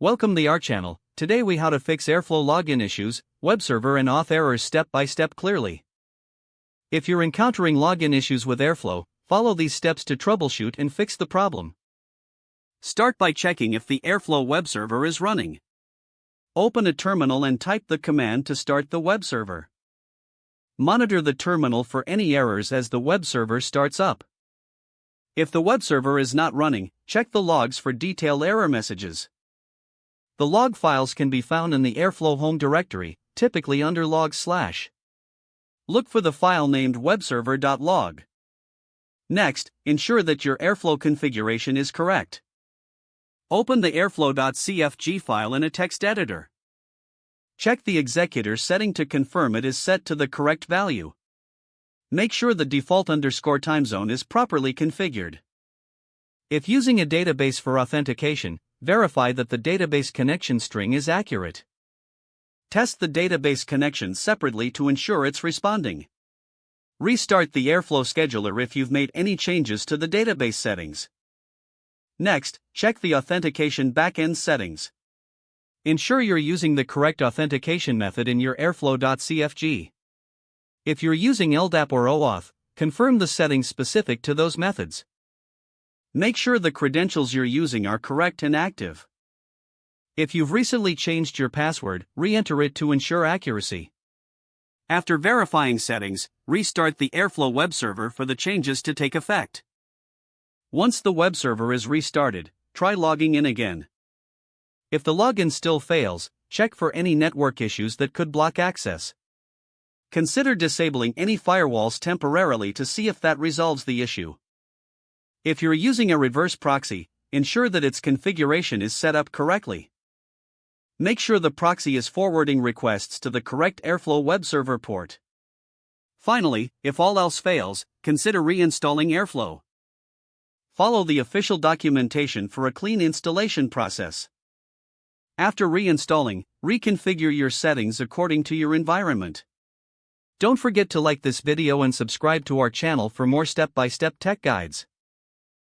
Welcome to our channel. Today we how to fix Airflow login issues, Webserver and Auth errors step by step clearly. If you're encountering login issues with Airflow, follow these steps to troubleshoot and fix the problem. Start by checking if the Airflow web server is running. Open a terminal and type the command to start the web server. Monitor the terminal for any errors as the web server starts up. If the web server is not running, check the logs for detailed error messages. The log files can be found in the Airflow home directory, typically under logs/. Look for the file named webserver.log. Next, ensure that your Airflow configuration is correct. Open the airflow.cfg file in a text editor. Check the executor setting to confirm it is set to the correct value. Make sure the default _time zone is properly configured. If using a database for authentication, verify that the database connection string is accurate. Test the database connection separately to ensure it's responding. Restart the Airflow scheduler if you've made any changes to the database settings. Next, check the authentication backend settings. Ensure you're using the correct authentication method in your airflow.cfg. If you're using LDAP or Auth, confirm the settings specific to those methods. Make sure the credentials you're using are correct and active. If you've recently changed your password, re-enter it to ensure accuracy. After verifying settings, restart the Airflow web server for the changes to take effect. Once the web server is restarted, try logging in again. If the login still fails, check for any network issues that could block access. Consider disabling any firewalls temporarily to see if that resolves the issue. If you're using a reverse proxy, ensure that its configuration is set up correctly. Make sure the proxy is forwarding requests to the correct Airflow web server port. Finally, if all else fails, consider reinstalling Airflow. Follow the official documentation for a clean installation process. After reinstalling, reconfigure your settings according to your environment. Don't forget to like this video and subscribe to our channel for more step-by-step tech guides.